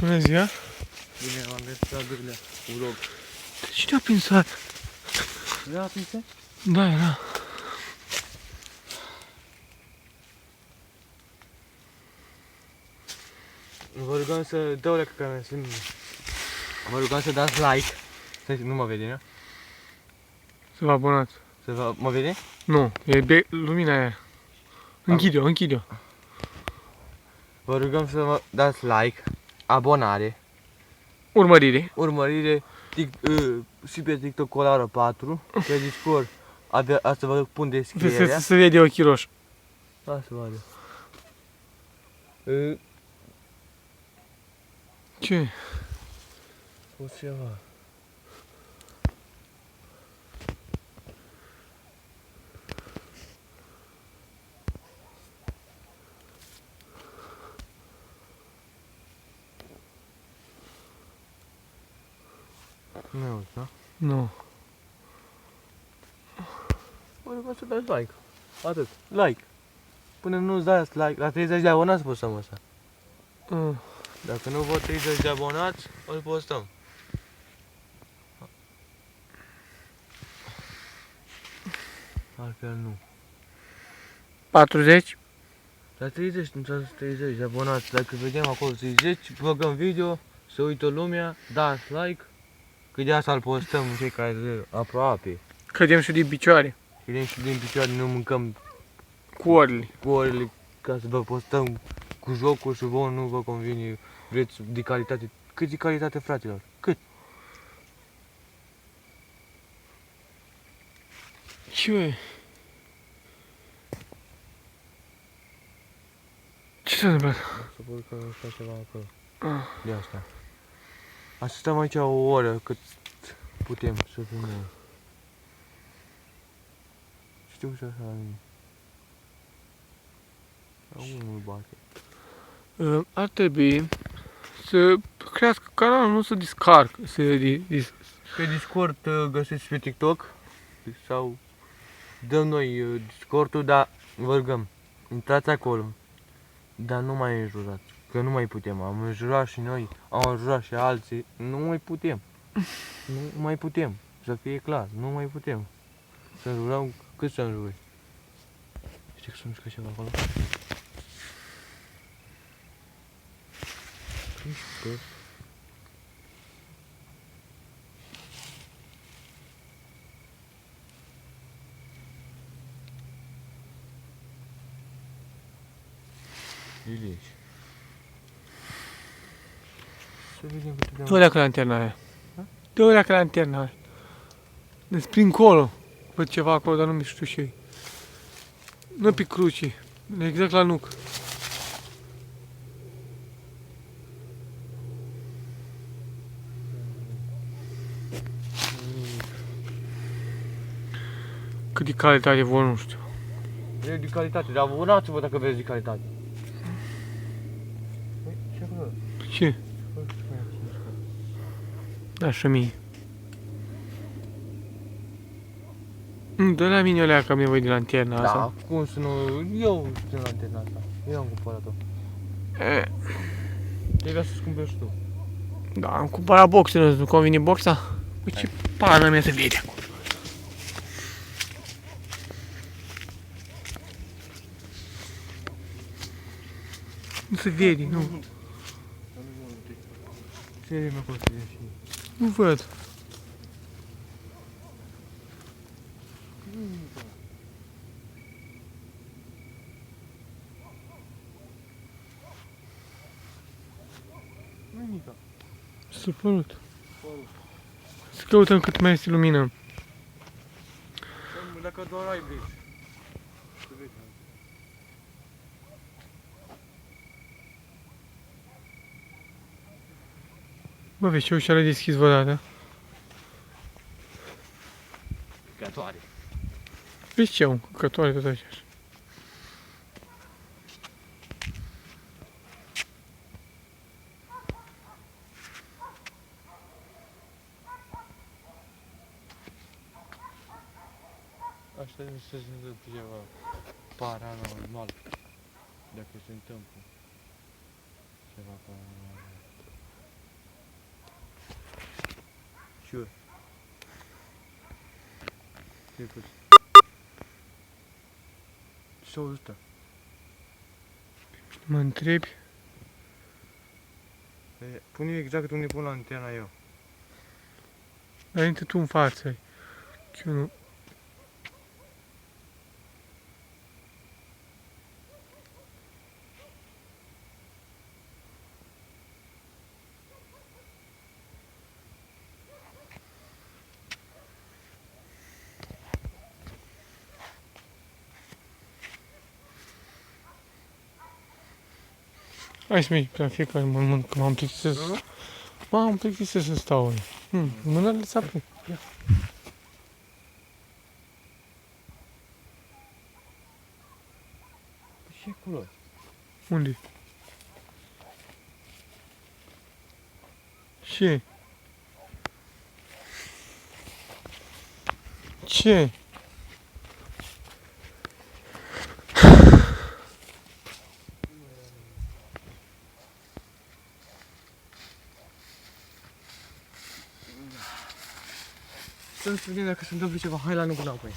Bună ziua! Bine, m-am găsit la Gârlea, vlog. Cine a prins ar? Era aprinse? Da, era. Vă rugăm să dă o leacă pe mine, sunt... Vă rugăm să dați like. Nu mă vede, nu? Să vă abonați. Mă vede? Nu, e lumina aia. Închide-o, închide-o. Vă rugăm să mă dați like, abonare, Urmărire. urmărire și pe TikTok Colară 4, pe Discord. Asta vă pun descrierea. Se vede ochii roșu. Asta vadă. Ce? O ceva. Nu auzi, da? Nu. Vă rugăm să dați like. Atât. Like. Până nu dați like, la 30 de abonați postăm asta. Dacă nu vă 30 de abonați, îl postăm. Altfel nu. 40? La 30, nu la 30 de abonați. Dacă vedem acolo 30, băgăm video, se uită lumea, dați like. Că de asta îl postăm în fiecare zi, aproape. Cădem și din picioare. Credem și din picioare, nu mâncăm Cu orele. cu orele ca să vă postăm cu jocuri și vouă nu vă convine. Vreți de calitate. Cât de calitate, fraților? Cât? Ce? Ce s-a întâmplat? Să văd că nu știu ceva acolo. Ah. De asta. Așa stăm aici o oră cât putem să filmăm. Știu și așa la mine. Unul bate. Ar trebui să crească canalul, nu să discarc. Pe Discord găsiți pe TikTok sau dăm noi Discordul, dar vă rugăm, intrați acolo, dar nu mai înjurați, că nu mai putem, am înjurat și noi, am înjurat și alții, nu mai putem, nu mai putem, să fie clar, nu mai putem, să înjurăm, cât să înjuri? Știi că să mișcă ceva acolo? Mișcă. Lilieci. Să vedem cât de-am... Dă-o leacă lanterna aia. Dă-o leacă lanterna aia. Deci prin colo. Văd ceva acolo, dar nu mi știu ce e. Nu pe cruci. Exact la nuc. Cât de calitate vor, nu știu. E de calitate, dar abonați-vă dacă vreți de calitate. Ce acolo? Ce? Da, și mie. Dă la mine o leacă, mi-e voi de lanterna asta. Da, cum să nu... Eu țin lanterna asta. Eu am cumpărat-o. Trebuia să-ți cumperi și tu. Da, am cumpărat boxul, nu convine boxa? Păi ce pană mea se vede acolo. Nu se vede, nu. Ce e acolo să vezi și... Nu văd. Nu nimica. S-a părut. Să căutăm cât mai este lumină. Dacă doar ai vrei. Să vezi. Bă, vezi ce ușa le deschis vreodată? Cătoare. Vezi ce au, căcătoare tot așa. Asta nu se întâmplă ceva paranormal. Dacă se întâmplă ceva paranormal. Ce? Ce-ai pus? Ce s-a auzit ăsta? Mă întrebi? Pune exact unde pun antena eu. Dar intră tu în față. Că eu nu... Hai să mergi la fiecare mormânt, că m-am plictisit. M-am plictisit să stau. Mânările s-a prins. Ce acolo? Unde? Ce? Ce? Să vedem dacă se întâmplă ceva. Hai la nu înapoi.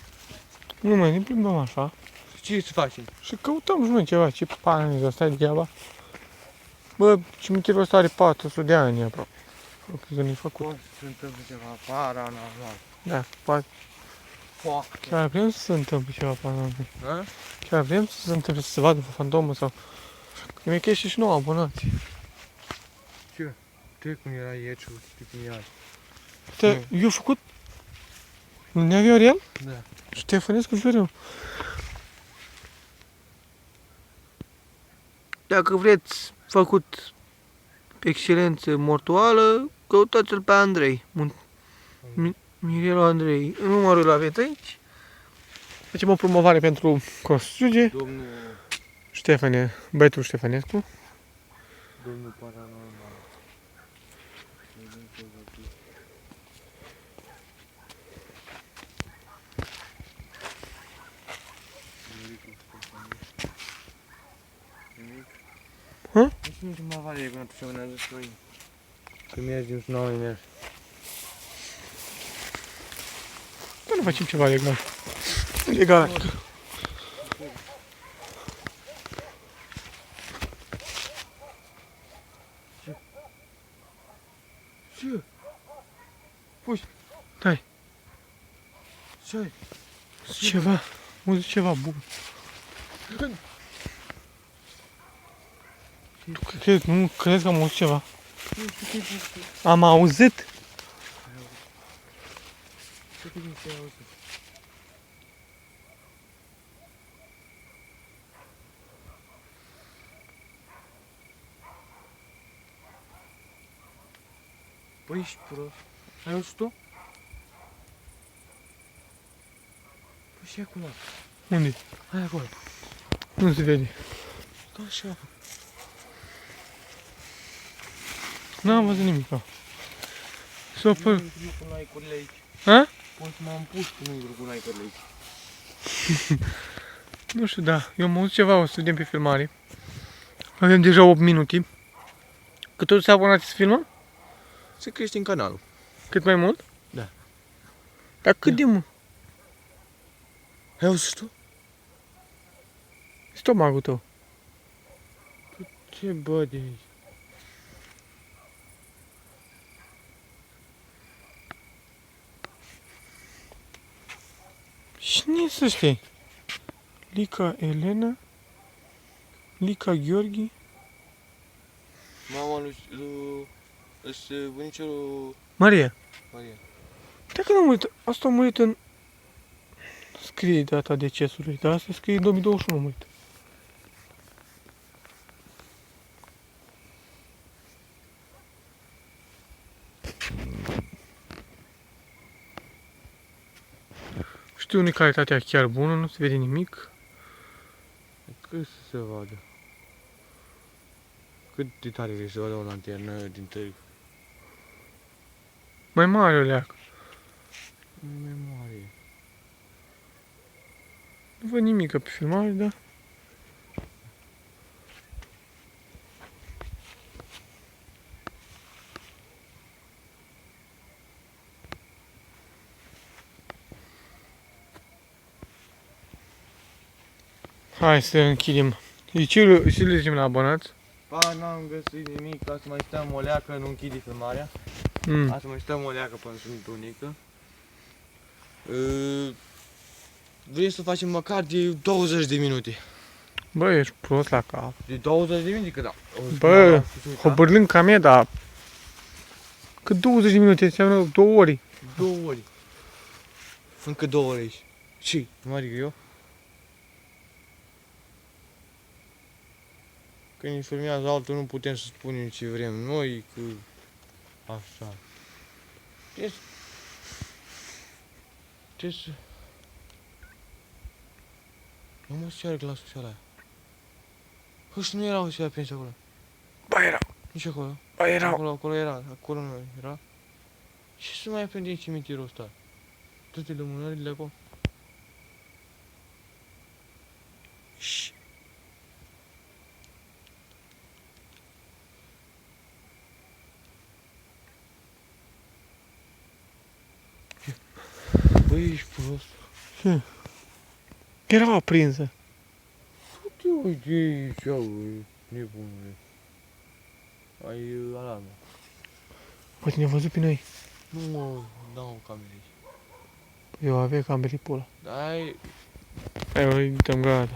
Nu mai ne plimbăm așa. Ce să facem? Și căutăm și noi ceva, ce pane de asta degeaba. Bă, cimitirul ăsta are 400 de ani aproape. Că nu-i făcut. Poate să se întâmplă ceva paranormal. Da, poate. Poate. Chiar vrem să se întâmple ceva paranormal. Da? Chiar vrem să se întâmple, să se vadă fantomă sau... Că mi-e chește și nouă abonați. Ce? Știi cum era ieri, știi cum era. Uite, eu făcut... Nu ne avea el? Da. Ștefănescu Viorel. Dacă vreți făcut excelență mortuală, căutați-l pe Andrei. Mirelu Andrei. Numărul îl aveți aici. Facem o promovare pentru Costuge. Domnul Băietul Ștefănescu. paranormal. Hă? Nu știu nici mă vale până atunci când ne-a zis noi. Că mergem și noi mergi. Că nu facem ceva legal. Legal. Ce? Puși. Hai. Ce ai? Ceva. Auzi ceva bun. Nu crezi că am auzit ceva? Nu știu ce ai făcut. Am auzit? Ce credin ce ai auzit? Băi, ești prost. Ai auzit tu? Păi și acolo. Unde? Hai acolo. Nu se vede. Da, așa. N-am văzut nimic. S-o păr... Nu cu like-urile aici. Ha? Poți m-am pus cu nu cu like-urile aici. Nu știu, da. Eu am auzit ceva, o să vedem pe filmare. Avem deja 8 minute. Că toți s-au abonat să filmăm? Se crește în canalul. Cât mai mult? Da. Dar cât de mult? Ai auzit tu? Stomacul tău. Ce bă de aici? Cine să știi? Lica Elena? Lica Gheorghe? Mama lui bunicul lui Maria. Maria. Dacă nu uit, asta a murit în... Scrie data decesului, dar asta scrie 2021 a murit. Știu unde calitatea chiar bună, nu se vede nimic. Cât să se vadă? Cât de tare vrei să vadă o lanternă din târg? Mai mare o leacă. Memorie. Nu văd nimic pe filmare, dar... Hai să închidem. Și le zicem la abonați? Pa, n-am găsit nimic, ca să mai stăm o leacă, nu închide filmarea. Mm. Ca să mai stăm o leacă până sunt unică. Vrem să facem măcar de 20 de minute. Bă, ești prost la cap. De 20 de minute, că da. Bă, hobârlând ca mie, dar... Cât 20 de minute înseamnă 2 ori. 2 ori. Încă 2 ore aici. Ce? Mă adică eu? Când ne filmează altul, nu putem să spunem ce vrem noi, că... Așa. Ce să... Nu mă știu glasul și ăla. Hăși nu erau ăștia aprinși acolo. Bă, erau. Nici acolo. Bă, erau. Acolo era. Acolo nu era. Ce să mai aprindem cimitirul ăsta? Toate lumânările acolo. Băi, ești prost. Erau aprinse. Uite, uite aici, nebunule. Ai alarmă. Poate ne-a văzut pe noi. Nu mă dau camere aici. Eu avea camerii pe ăla. Ai... Hai, uităm, gata.